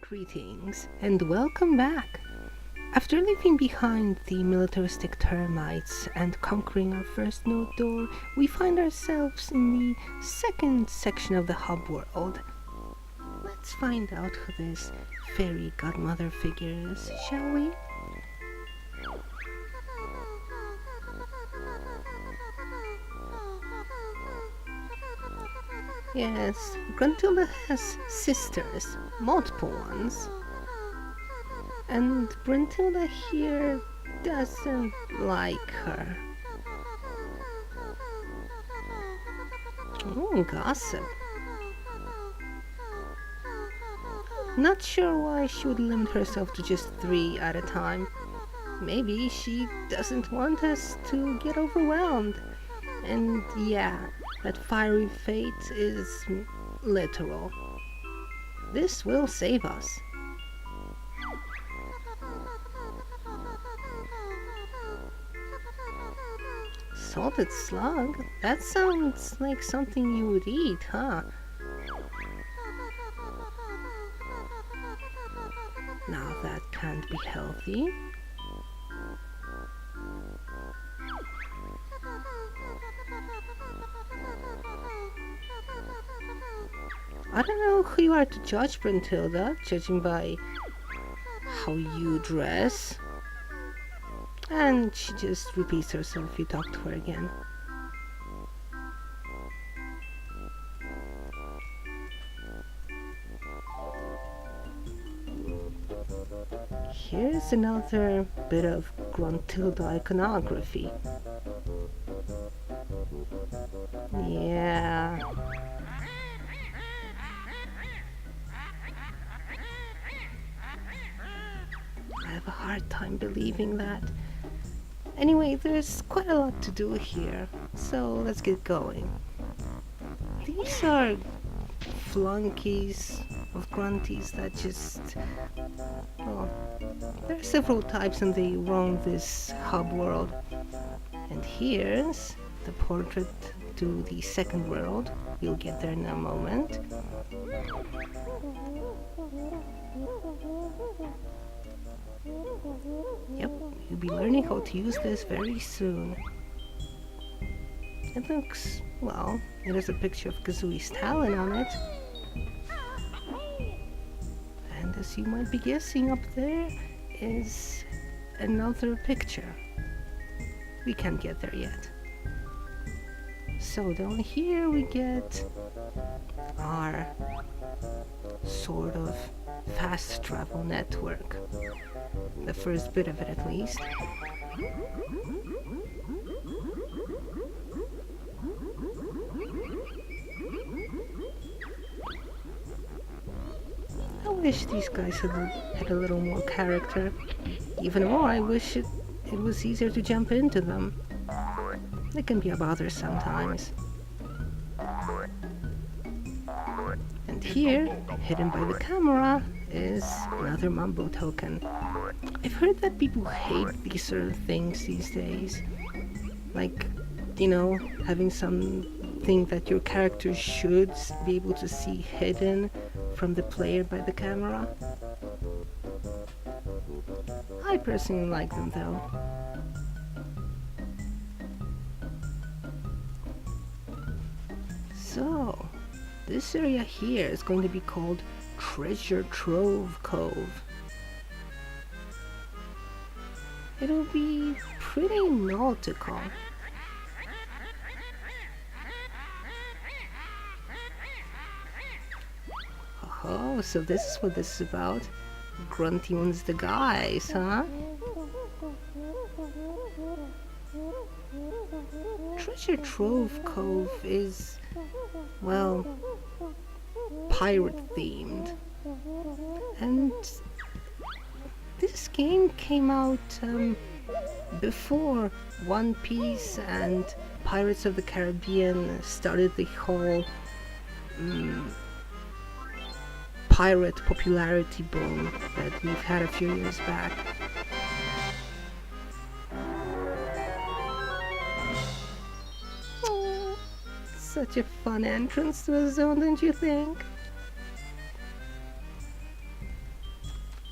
Greetings and welcome back. After leaving behind the militaristic termites and conquering our first node door, we find ourselves in the second section of the hub world. Let's find out who this fairy godmother figure is, shall we? Yes, Gruntilda has sisters, multiple ones. And Bruntilda here doesn't like her. Oh, gossip. Not sure why she would limit herself to just 3 at a time. Maybe she doesn't want us to get overwhelmed. And yeah, that fiery fate is literal. This will save us. Salted slug? That sounds like something you would eat, huh? Now that can't be healthy. I don't know who you are to judge, Bruntilda, judging by how you dress. And she just repeats herself if you talk to her again. Here's another bit of Gruntilda iconography. Yeah. I have a hard time believing that. Anyway, there's quite a lot to do here, so let's get going. These are flunkies of grunties that just... well, there are several types and they roam this hub world. And here's the portrait to the second world. We'll get there in a moment. Yep, you'll be learning how to use this very soon. It looks, well, it has a picture of Kazooie's talon on it. And as you might be guessing, up there is another picture. We can't get there yet. So down here we get our sort of fast travel network. The first bit of it, at least. I wish these guys had a little more character. Even more, I wish it was easier to jump into them. They can be a bother sometimes. And here, hidden by the camera, is another Mumbo token. I've heard that people hate these sort of things these days. Like, you know, having something that your character should be able to see hidden from the player by the camera. I personally like them though. So, this area here is going to be called Treasure Trove Cove. It'll be pretty nautical. Oh, so this is what this is about. Grunty one's the guys, huh? Treasure Trove Cove is, well, pirate themed. And this game came out before One Piece and Pirates of the Caribbean started the whole pirate popularity boom that we've had a few years back. Such a fun entrance to a zone, don't you think?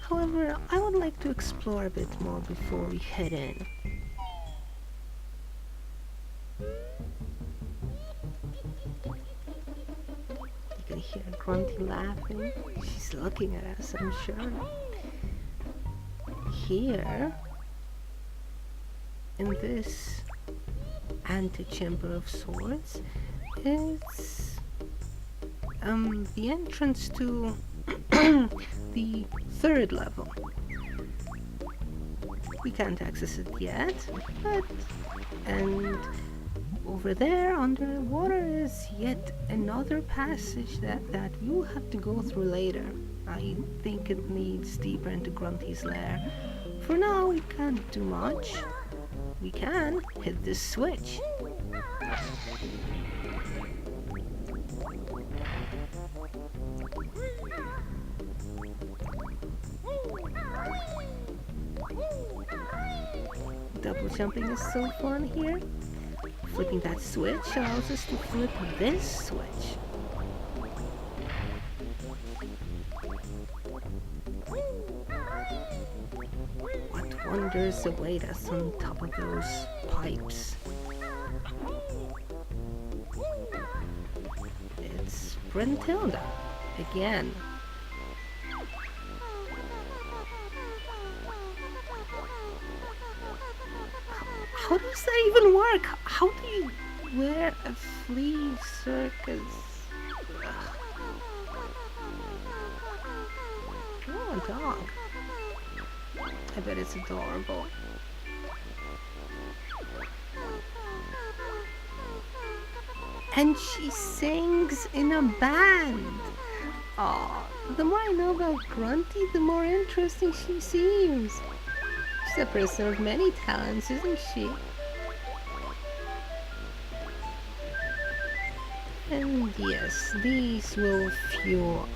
However, I would like to explore a bit more before we head in. You can hear Grunty laughing. She's looking at us, I'm sure. Here, in this antechamber of sorts, it's the entrance to the third level. We can't access it yet, and over there underwater is yet another passage that you'll have to go through later. I think it leads deeper into Grunty's lair. For now, we can't do much. We can hit this switch. Double jumping is so fun here. Flipping that switch allows us to flip this switch. What wonders await us on top of those pipes? It's Brentilda again. How does that even work? How do you wear a flea circus? Oh, a dog. I bet it's adorable. And she sings in a band. Aw, the more I know about Grunty, the more interesting she seems. She's a person of many talents, isn't she? And yes, these will fuel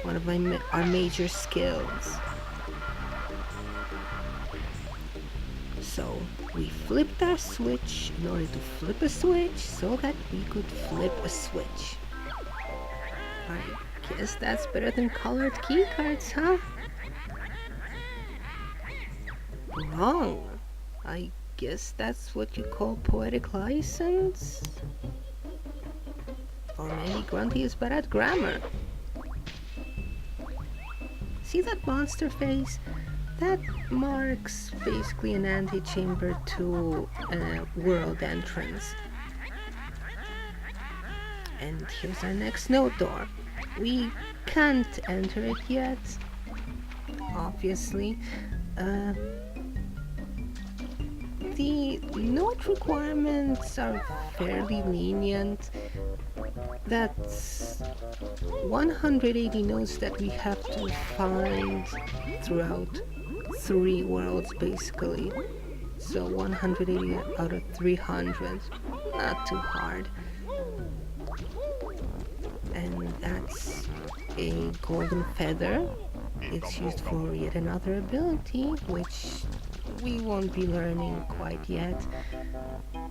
one of our major skills. So we flipped our switch in order to flip a switch so that we could flip a switch. I guess that's better than colored keycards, huh? Wrong. I guess that's what you call poetic license? Or maybe Grunty is bad at grammar. See that monster face? That marks basically an antechamber to a world entrance. And here's our next note door. We can't enter it yet, obviously. The note requirements are fairly lenient. That's 180 notes that we have to find throughout 3 worlds, basically. So 180 out of 300. Not too hard. And that's a golden feather. It's used for yet another ability, which we won't be learning quite yet.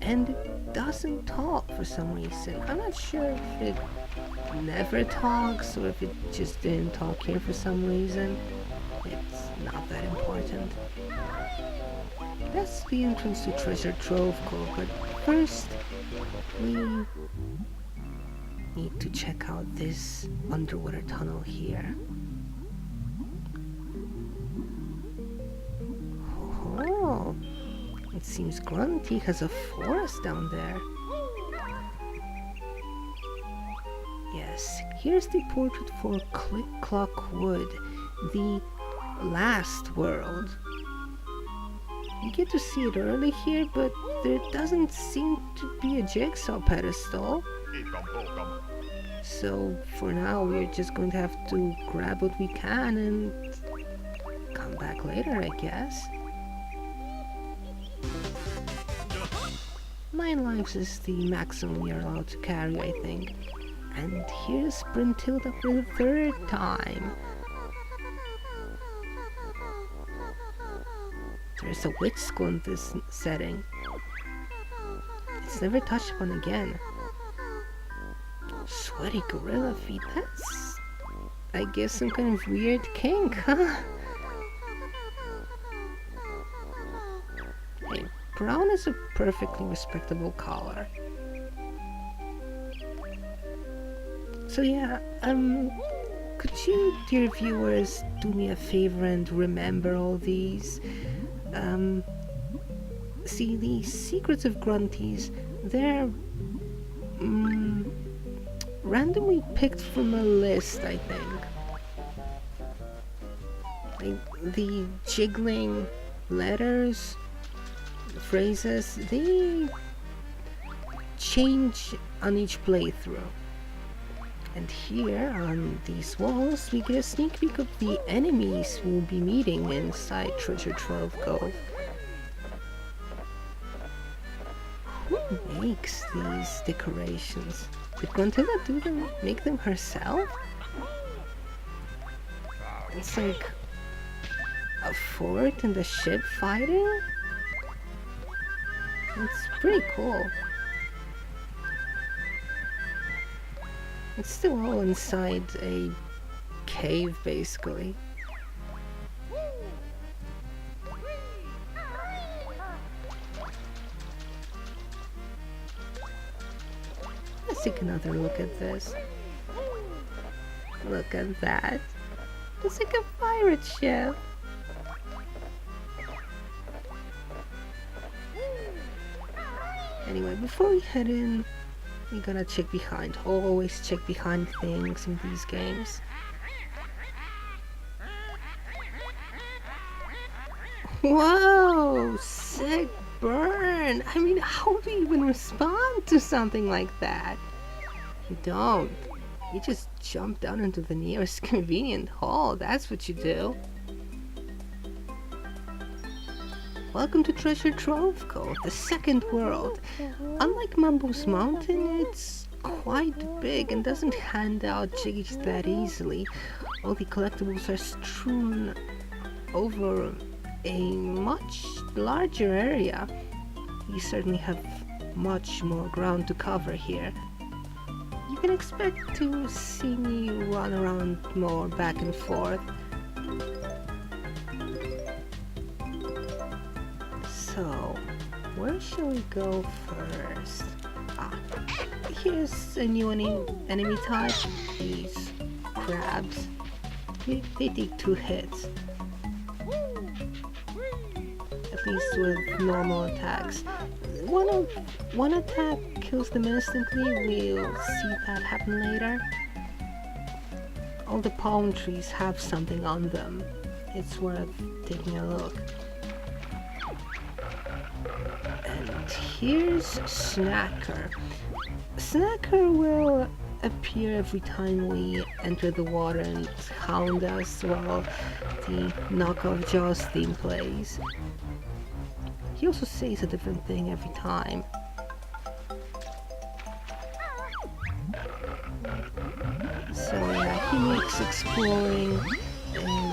And it doesn't talk for some reason. I'm not sure if it never talks or if it just didn't talk here for some reason. It's not that important. That's the entrance to Treasure Trove Cove, but first we need to check out this underwater tunnel here. Oh, it seems Grunty has a forest down there. Yes, here's the portrait for Click Clock Wood, the last world. You get to see it early here, but there doesn't seem to be a jigsaw pedestal. So for now, we're just going to have to grab what we can and come back later, I guess. 9 lives is the maximum you're allowed to carry, I think. And here's Brentilda for the 3rd time. There's a witch school in this setting. It's never touched upon again. Sweaty gorilla feet, I guess some kind of weird kink, huh? Hey, brown is a perfectly respectable color. So yeah, could you, dear viewers, do me a favor and remember all these? See, the secrets of Grunties, they're randomly picked from a list, I think. Like the jiggling letters, phrases, they change on each playthrough. And here on these walls, we get a sneak peek of the enemies we'll be meeting inside Treasure Trove Cove. Who makes these decorations? Did Gruntilda make them herself? It's like a fort and a ship fighting? It's pretty cool. It's still all inside a cave, basically. Let's take another look at this. Look at that. It's like a pirate ship. Anyway, before we head in, we gotta check behind. Always check behind things in these games. Whoa! Sick burn! I mean, how do you even respond to something like that? You don't. You just jump down into the nearest convenient hole. That's what you do. Welcome to Treasure Trove Cove, the second world. Unlike Mambo's Mountain, it's quite big and doesn't hand out jiggies that easily. All the collectibles are strewn over a much larger area. You certainly have much more ground to cover here. You can expect to see me run around more back and forth. So, where shall we go first? Here's a new enemy type. These crabs. They take 2 hits. At least with normal attacks. One attack kills them instantly. We'll see that happen later. All the palm trees have something on them. It's worth taking a look. And here's Snacker. Snacker will appear every time we enter the water and hound us while the knockoff Jaws theme plays. He also says a different thing every time. So yeah, he makes exploring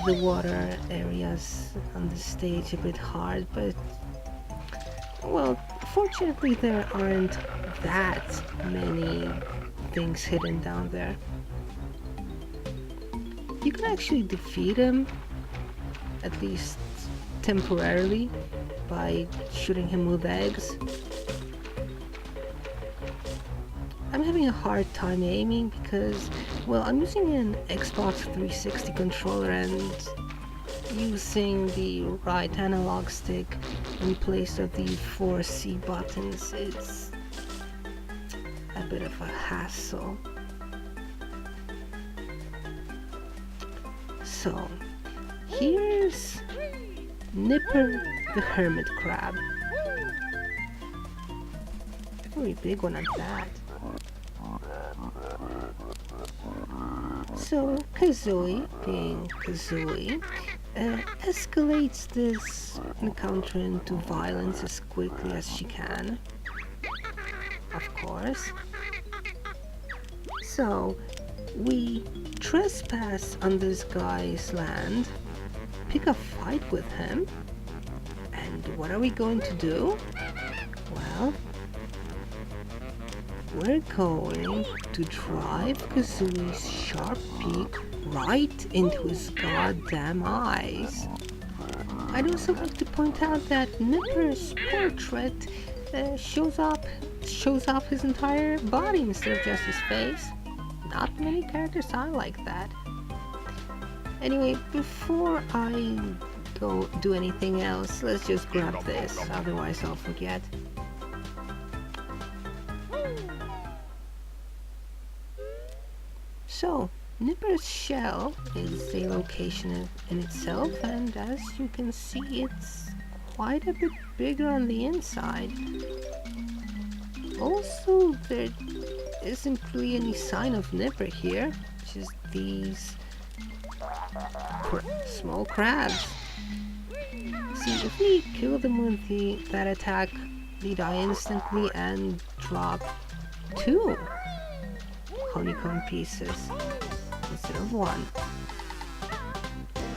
the water areas on the stage a bit hard, but well, fortunately there aren't that many things hidden down there. You can actually defeat him, at least temporarily, by shooting him with eggs. I'm having a hard time aiming because, well, I'm using an Xbox 360 controller and using the right analog stick in place of the 4 C buttons is a bit of a hassle. So, here's Nipper the hermit crab. Very big one at that. So Kazooie, being Kazooie, escalates this encounter into violence as quickly as she can. Of course. So we trespass on this guy's land, pick a fight with him, and what are we going to do? Well, we're going to drive Kazooie's sharp beak right into his goddamn eyes. I'd also like to point out that Nipper's portrait shows off his entire body instead of just his face. Not many characters are like that. Anyway, before I go do anything else, let's just grab this, otherwise I'll forget. So, Nipper's shell is a location in itself, and as you can see, it's quite a bit bigger on the inside. Also, there isn't really any sign of Nipper here, just these small crabs. See, if we kill them with that attack, they die instantly and drop 2 honeycomb pieces instead of 1.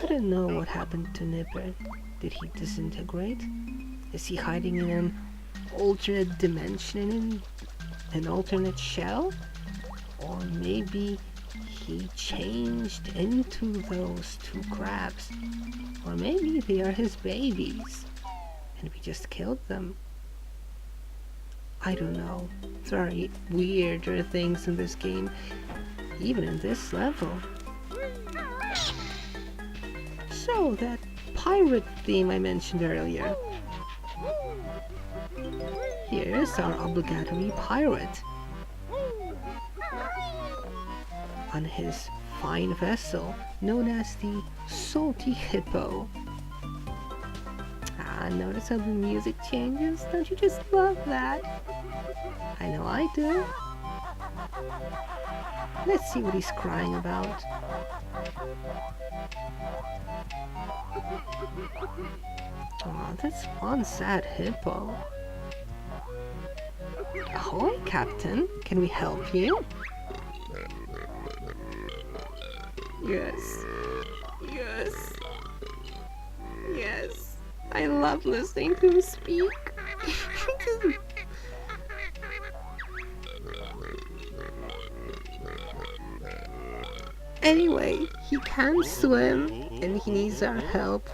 I don't know what happened to Nipper. Did he disintegrate? Is he hiding in an alternate dimension in an alternate shell? Or maybe he changed into those 2 crabs. Or maybe they are his babies and we just killed them. I don't know. There are weirder things in this game, even in this level. So, that pirate theme I mentioned earlier. Here's our obligatory pirate on his fine vessel known as the Salty Hippo. Notice how the music changes? Don't you just love that? I know I do. Let's see what he's crying about. Oh, that's one sad hippo. Ahoy, Captain. Can we help you? Yes. Yes. Yes. I love listening to him speak. Anyway, he can swim and he needs our help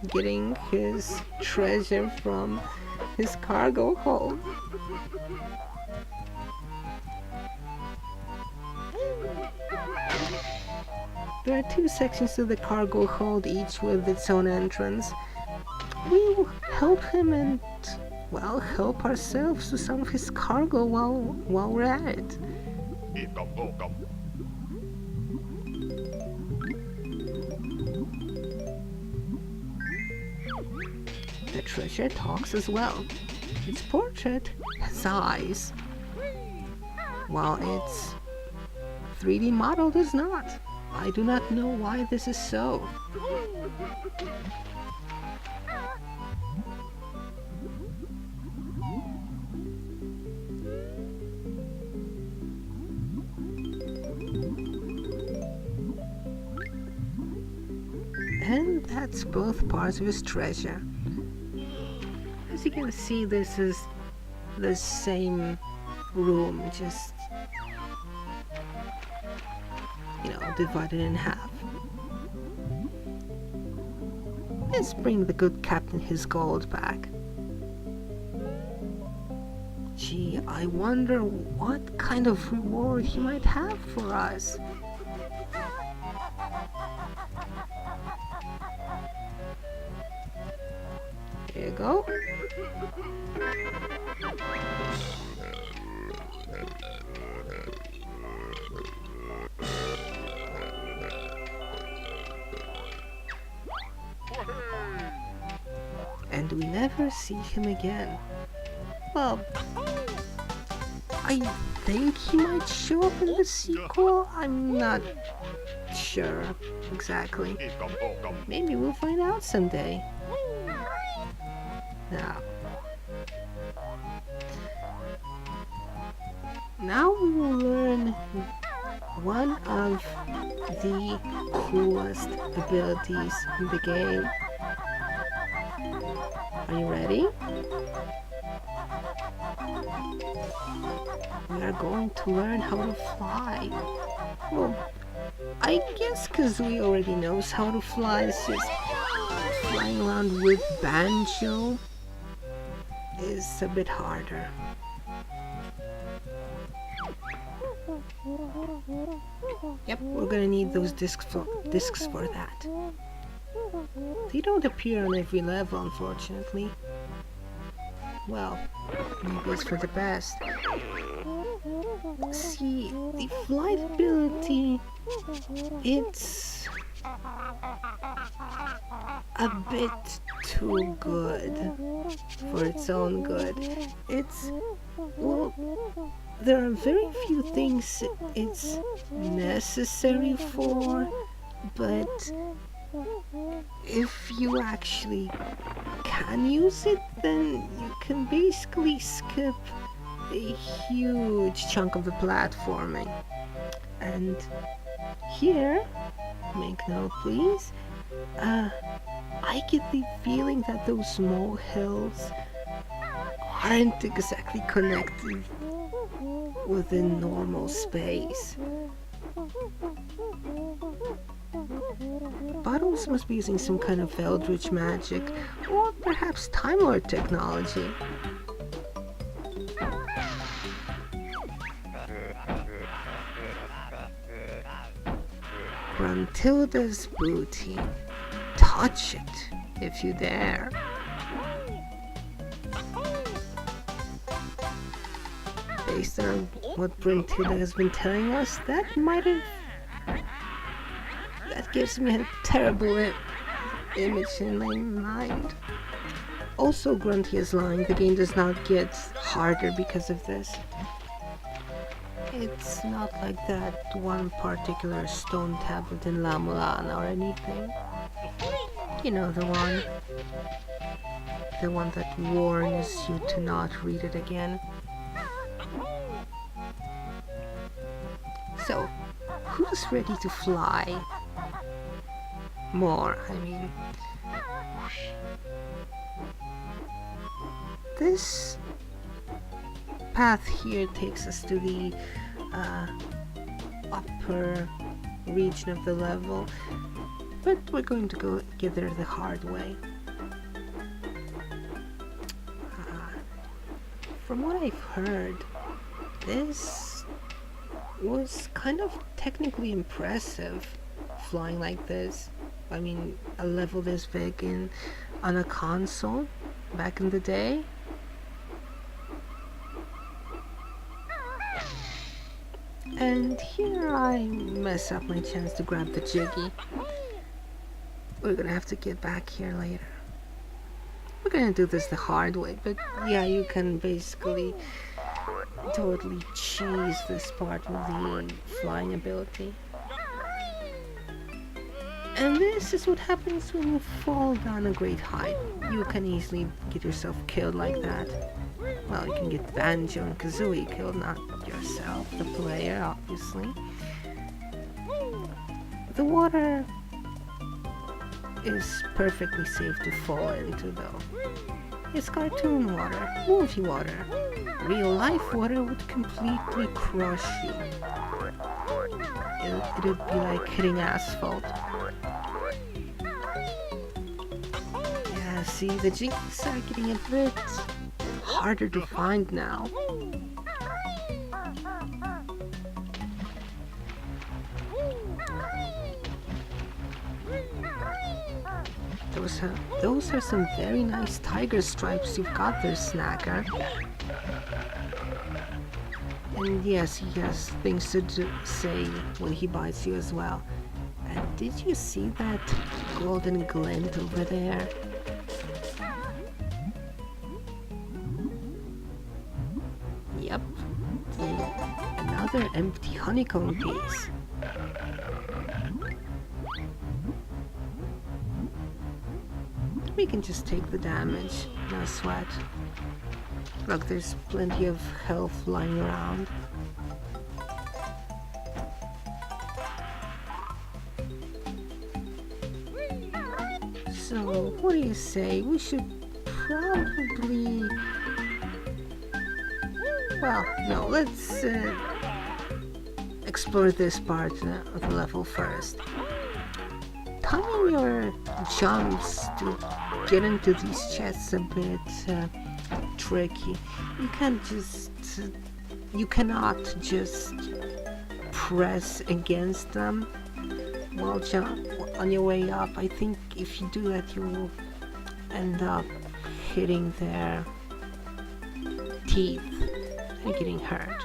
getting his treasure from his cargo hold. There are 2 sections of the cargo hold, each with its own entrance. We'll help him and, well, help ourselves to some of his cargo while we're at it. The treasure talks as well. Its portrait has eyes, while its 3D model does not. I do not know why this is so. And that's both parts of his treasure. As you can see, this is the same room, just, divided in half. Let's bring the good captain his gold back. Gee, I wonder what kind of reward he might have for us. Here you go. And we never see him again. Well, I think he might show up in the sequel. I'm not sure exactly. Maybe we'll find out someday. Now we will learn one of the coolest abilities in the game. Are you ready? We are going to learn how to fly. Well, I guess Kazooie already knows how to fly. It's just flying around with Banjo is a bit harder. Yep, we're gonna need those discs for that. They don't appear on every level, unfortunately. Well, maybe it's for the best. See, the flight ability, it's a bit too good for its own good. Well, there are very few things it's necessary for, but if you actually can use it, then you can basically skip a huge chunk of the platforming. And here, make note please, I get the feeling that those small hills aren't exactly connected within normal space. Bottles must be using some kind of eldritch magic, or perhaps Time Lord technology. Gruntilda's booty. Touch it, if you dare. Based on what Gruntilda has been telling us, that gives me a terrible image in my mind. Also, Grunty is lying. The game does not get harder because of this. It's not like that one particular stone tablet in La Mulana or anything. You know, the one that warns you to not read it again. So, who's ready to fly? More, I mean. This path here takes us to the upper region of the level, but we're going to go get there the hard way. From what I've heard, this was kind of technically impressive, flying like this. I mean, a level this big on a console back in the day. And here I mess up my chance to grab the Jiggy. We're gonna have to get back here later. We're gonna do this the hard way, but yeah, you can basically totally cheese this part with the flying ability. And this is what happens when you fall down a great height. You can easily get yourself killed like that. Well, you can get Banjo and Kazooie killed, not yourself, the player, obviously. The water is perfectly safe to fall into, though. It's cartoon water, movie water. Real life water would completely crush you. It would be like hitting asphalt. Yeah, see, the Jiggies are getting a bit harder to find now. Those are some very nice tiger stripes you've got there, Snacker. And yes, he has things to say when he bites you as well. And did you see that golden glint over there? Yep, another empty honeycomb piece. We can just take the damage, no sweat. Look, there's plenty of health lying around. So, what do you say? We should probably... Well, no, let's explore this part of the level first. Timing your jumps to get into these chests a bit tricky. You cannot just press against them while on your way up. I think if you do that, you will end up hitting their teeth and getting hurt.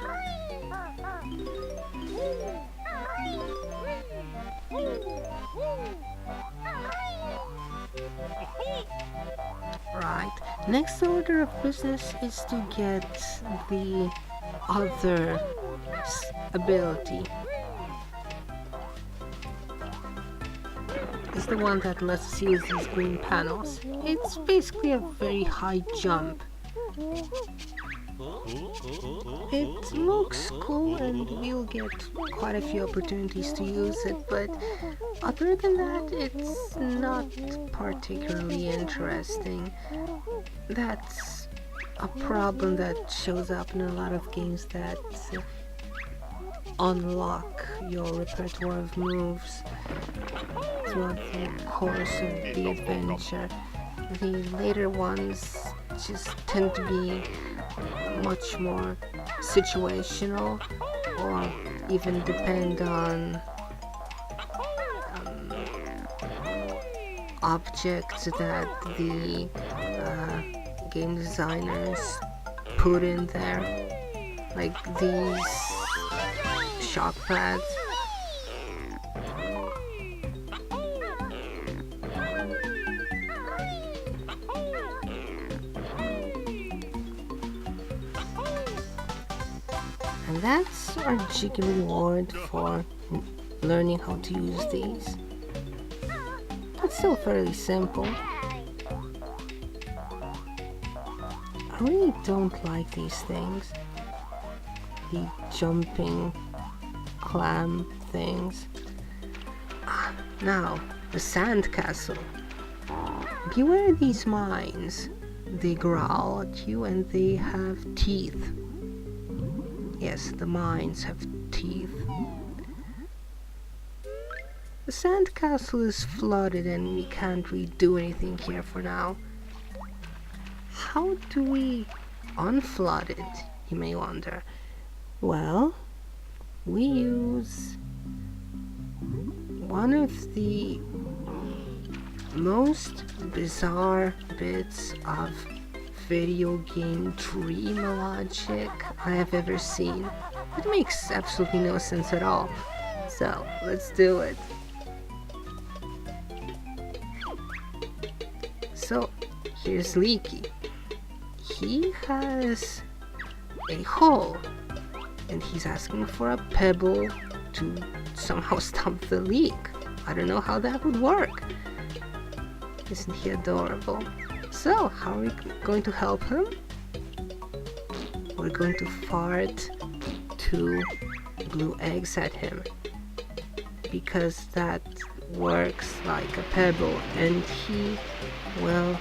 Right, next order of business is to get the other ability. It's the one that lets us use these green panels. It's basically a very high jump. It looks cool and we'll get quite a few opportunities to use it, but other than that, it's not particularly interesting. That's a problem that shows up in a lot of games that unlock your repertoire of moves throughout the course of the adventure. The later ones just tend to be much more situational, or even depend on objects that the game designers put in there, like these shock pads. And that's our jiggy reward for learning how to use these. It's still fairly simple. I really don't like these things. The jumping clam things. Now, the sand castle. Beware these mines. They growl at you and they have teeth. Yes, the mines have teeth. The sand castle is flooded and we can't really do anything here for now. How do we unflood it, you may wonder? Well, we use one of the most bizarre bits of video game dream logic I have ever seen. It makes absolutely no sense at all. So, let's do it. So, here's Leaky. He has a hole, and he's asking for a pebble to somehow stop the leak. I don't know how that would work. Isn't he adorable? So, how are we going to help him? We're going to fart 2 blue eggs at him, because that works like a pebble, and he will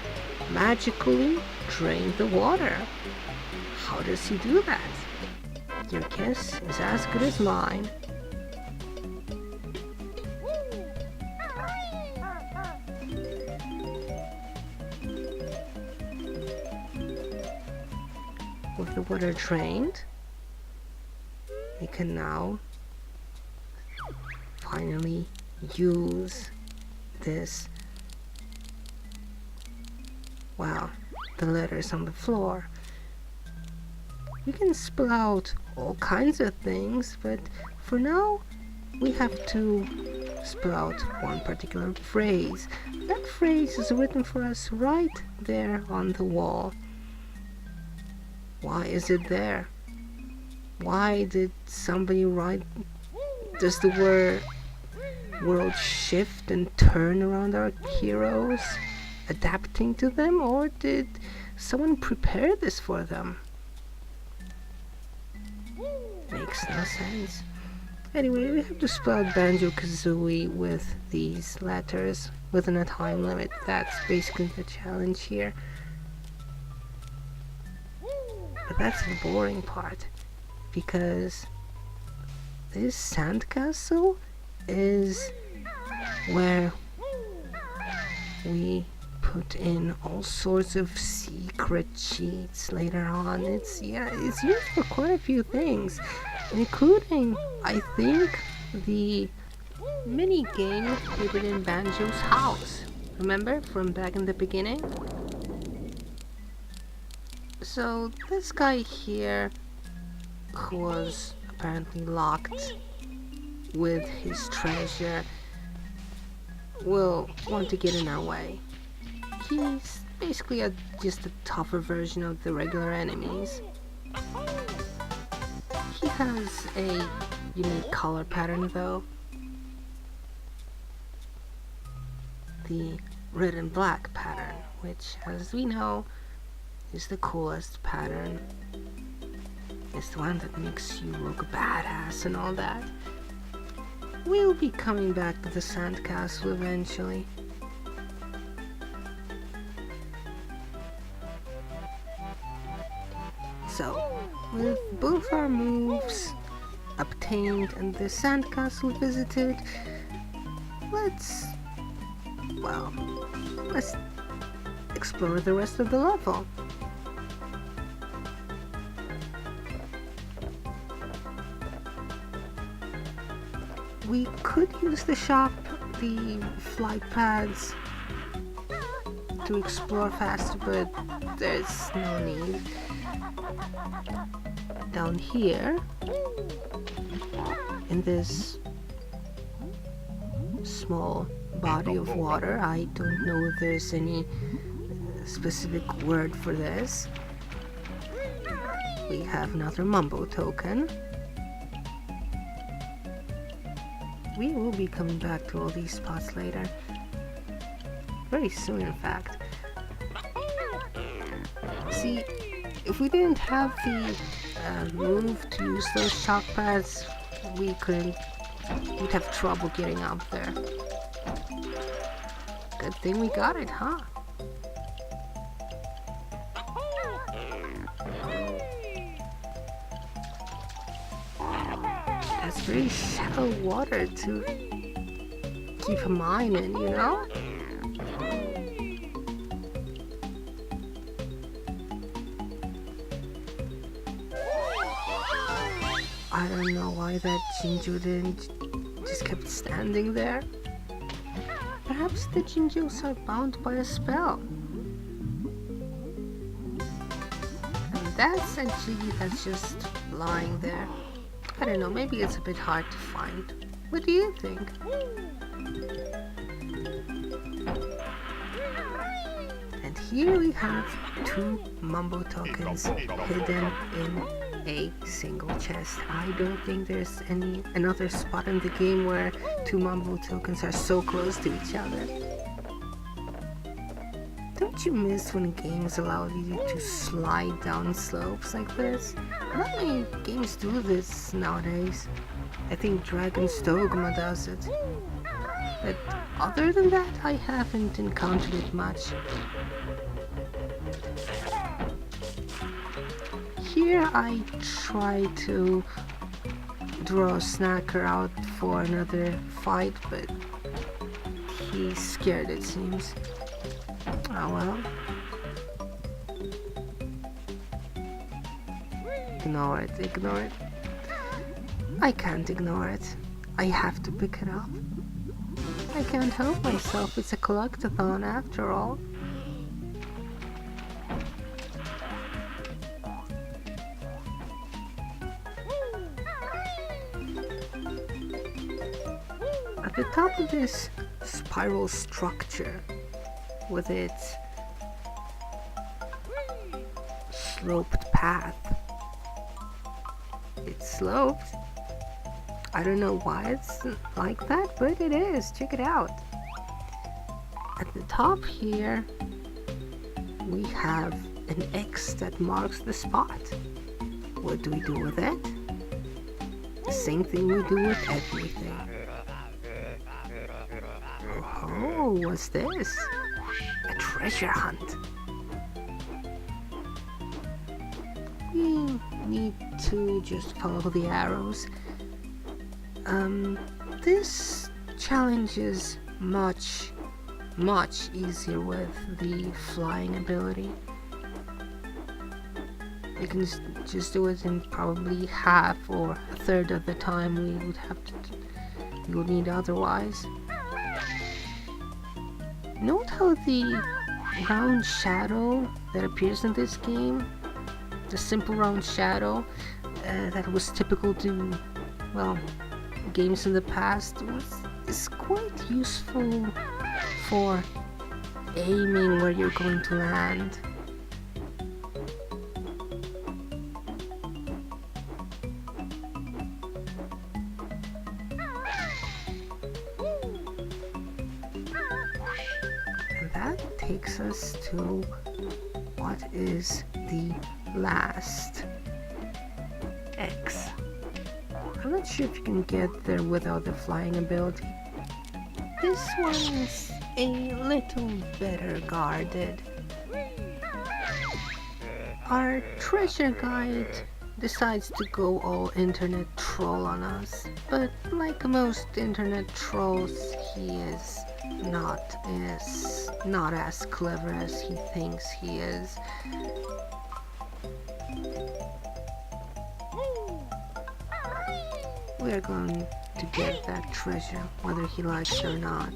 magically drain the water. How does he do that? Your guess is as good as mine. With the water drained, we can now finally use this. Wow, the letters on the floor. You can spell out all kinds of things, but for now we have to spell out one particular phrase. That phrase is written for us right there on the wall. Why is it there? Why did somebody write? Does the world shift and turn around our heroes, adapting to them, or did someone prepare this for them? Makes no sense. Anyway, we have to spell out Banjo-Kazooie with these letters within a time limit. That's basically the challenge here. But that's the boring part, because this sandcastle is where we put in all sorts of secret cheats later on. It's used for quite a few things, including, I think, the mini game we did in Banjo's house. Remember from back in the beginning? So this guy here, who was apparently locked with his treasure, will want to get in our way. He's basically just a tougher version of the regular enemies. He has a unique color pattern though. The red and black pattern, which, as we know, is the coolest pattern. It's the one that makes you look badass and all that. We'll be coming back to the sandcastle eventually. So, with both our moves obtained and the sandcastle visited, let's explore the rest of the level. We could use the flight pads to explore faster, but there's no need. Down here, in this small body of water, I don't know if there's any specific word for this. We have another Mumbo token. We will be coming back to all these spots later. Very soon, in fact. See, if we didn't have the move to use those shock pads, we'd have trouble getting up there. Good thing we got it, huh? That's very shallow water to keep a mine in, you know? I don't know why that Jinjo didn't just kept standing there. Perhaps the Jinjos are bound by a spell. And that's a Jiggy that's just lying there. I don't know, maybe it's a bit hard to find. What do you think? And here we have 2 Mumbo tokens hidden in a single chest. I don't think there's another spot in the game where 2 Mumbo tokens are so close to each other. Don't you miss when games allow you to slide down slopes like this? Not many games do this nowadays. I think Dragon's Dogma does it. But other than that, I haven't encountered it much. Here I try to draw Snacker out for another fight, but he's scared, it seems. Oh well. Ignore it. I can't ignore it. I have to pick it up. I can't help myself, it's a collectathon after all. At the top of this spiral structure, with its sloped path, it's sloped. I don't know why it's like that, but it is. Check it out. At the top here, we have an X that marks the spot. What do we do with it? The same thing we do with everything. Oh, what's this? A treasure hunt. We need to just follow the arrows This challenge is much easier with the flying ability. You can just do it in probably half or a third of the time you would need otherwise. Note how the round shadow that appears in this game, the simple round shadow that was typical to, well, games in the past, is quite useful for aiming where you're going to land. And that takes us to what is the last X. I'm not sure if you can get there without the flying ability. This one is a little better guarded. Our treasure guide decides to go all internet troll on us, but like most internet trolls, he is not as clever as he thinks he is. We're going to get that treasure, whether he likes it or not.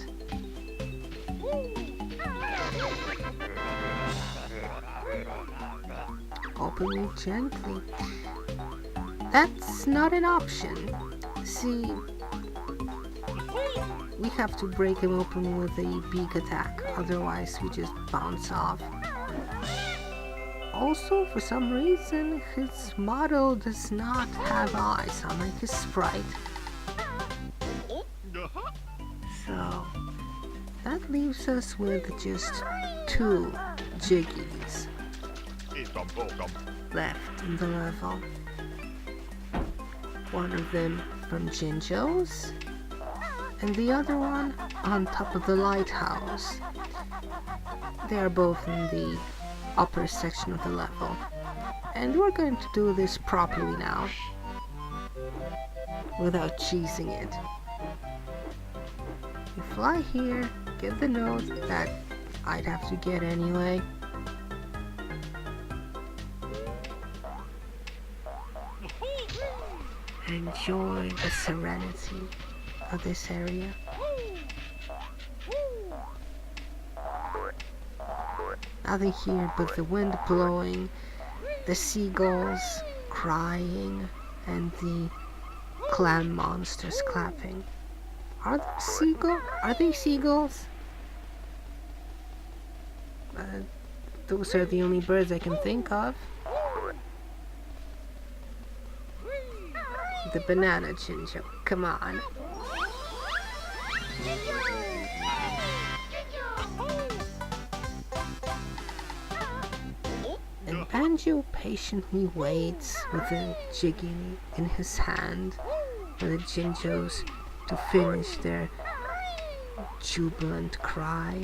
Open it gently. That's not an option. See, we have to break him open with a beak attack, otherwise we just bounce off. Also, for some reason, his model does not have eyes, unlike his sprite. So, that leaves us with just 2 Jiggies left in the level. One of them from Jinjo's, and the other one on top of the lighthouse. They are both in the upper section of the level, and we're going to do this properly now, without cheesing it. You fly here, get the note that I'd have to get anyway. Enjoy the serenity of this area. Nothing here but the wind blowing, the seagulls crying, and the clam monsters clapping. Are they seagulls? Those are the only birds I can think of. The banana Jinjo, come on. And Banjo patiently waits with the Jiggy in his hand for the Jinjos to finish their jubilant cry.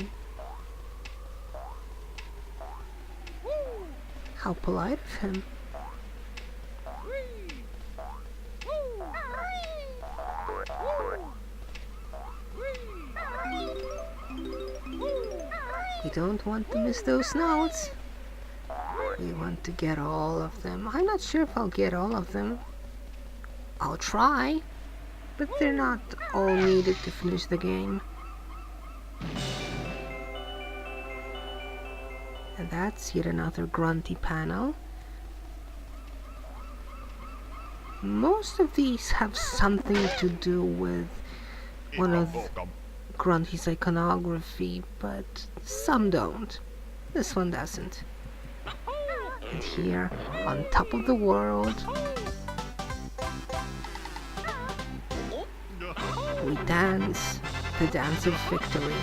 How polite of him. We don't want to miss those notes. We want to get all of them. I'm not sure if I'll get all of them. I'll try, but they're not all needed to finish the game. And that's yet another grunty panel. Most of these have something to do with one of Grunty's iconography, but some don't. This one doesn't. And here, on top of the world, we dance the dance of victory.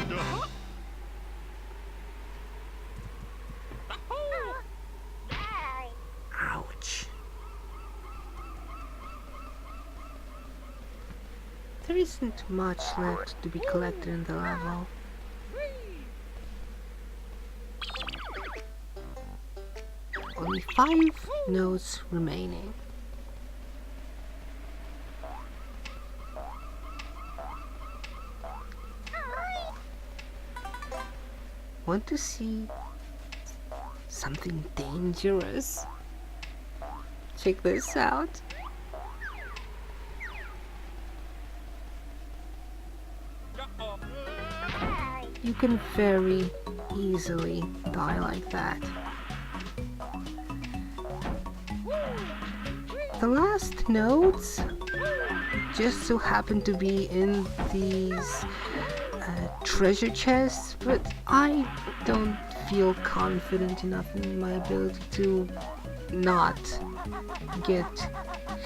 Ouch. There isn't much left to be collected in the level. Only 5 notes remaining. Want to see something dangerous? Check this out. You can very easily die like that. The last notes just so happen to be in these treasure chests, but I don't feel confident enough in my ability to not get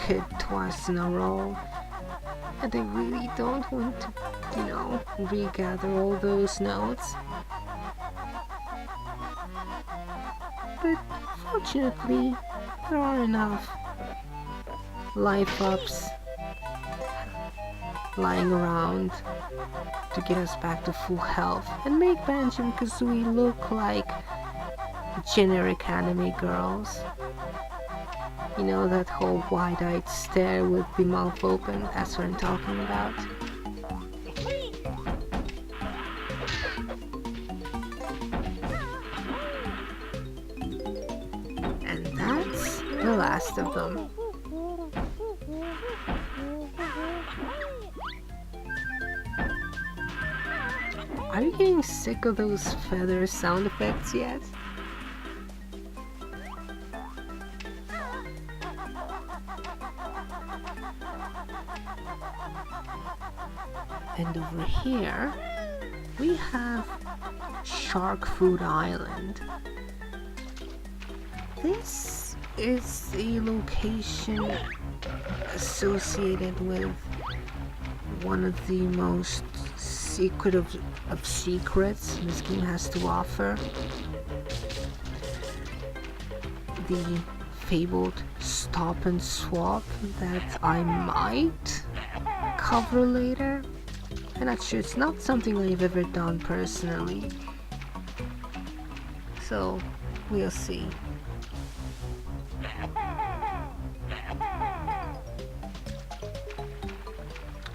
hit twice in a row. And I really don't want to, regather all those notes. But fortunately, there are enough life ups lying around to get us back to full health and make Banjo-Kazooie look like generic anime girls. You know, that whole wide-eyed stare with the mouth open, that's what I'm talking about. And that's the last of them. Are you getting sick of those feather sound effects yet? And over here, we have Shark Food Island. This is a location associated with one of the most secret of secrets this game has to offer. The fabled stop and swap that I might cover later. I'm not sure, it's not something I've ever done personally. So, we'll see.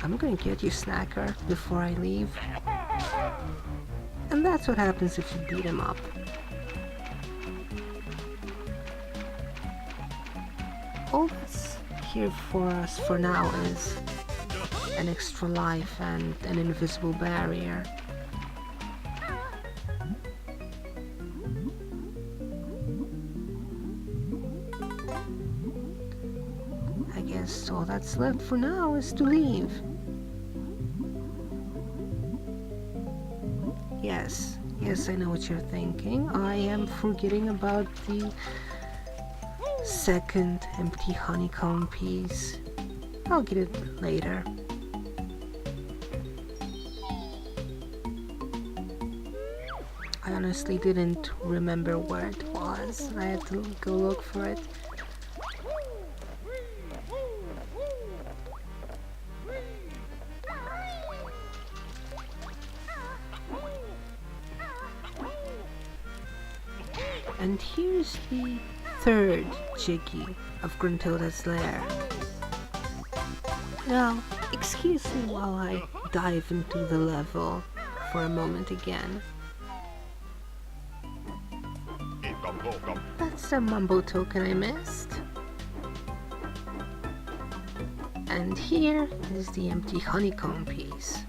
I'm gonna get you, Snacker, before I leave. And that's what happens if you beat him up. All that's here for us for now is an extra life and an invisible barrier. I guess all that's left for now is to leave. Yes, I know what you're thinking. I am forgetting about the second empty honeycomb piece. I'll get it later. I honestly didn't remember where it was. I had to go look for it. And here's the third Jiggy of Gruntilda's lair. Now, excuse me while I dive into the level for a moment again. That's a mumbo token I missed. And here is the empty honeycomb piece.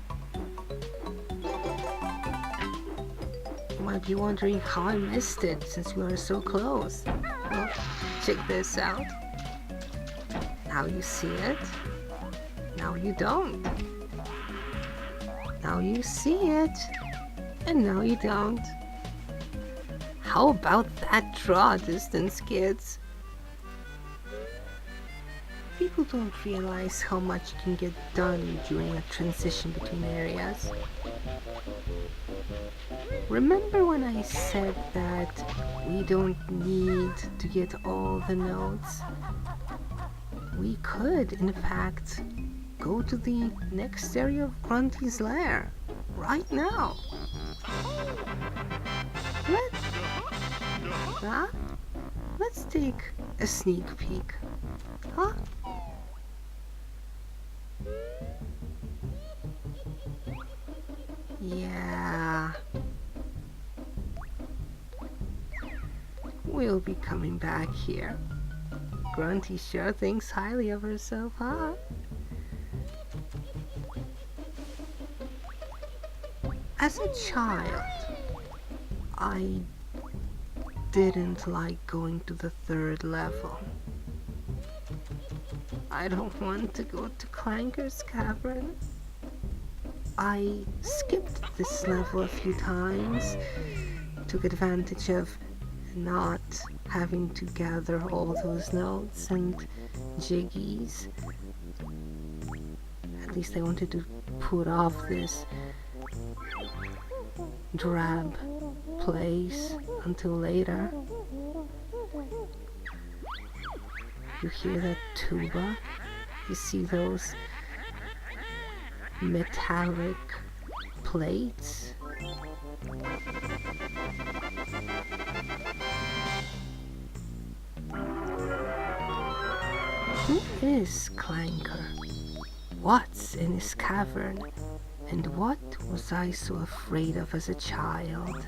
You might be wondering how I missed it since we are so close. Well, check this out. Now you see it. Now you don't. Now you see it. And now you don't. How about that draw distance, kids? People don't realize how much you can get done during a transition between areas. Remember when I said that we don't need to get all the notes? We could, in fact, go to the next area of Grunty's lair right now. Let's take a sneak peek, huh? Yeah. We'll be coming back here. Grunty sure thinks highly of herself, huh? As a child, I didn't like going to the 3rd level. I don't want to go to Clanker's Cavern. I skipped this level a few times, took advantage of not having to gather all those notes and jiggies. At least I wanted to put off this drab place until later. You hear that tuba? You see those metallic plates? Who is Clanker? What's in his cavern? And what was I so afraid of as a child?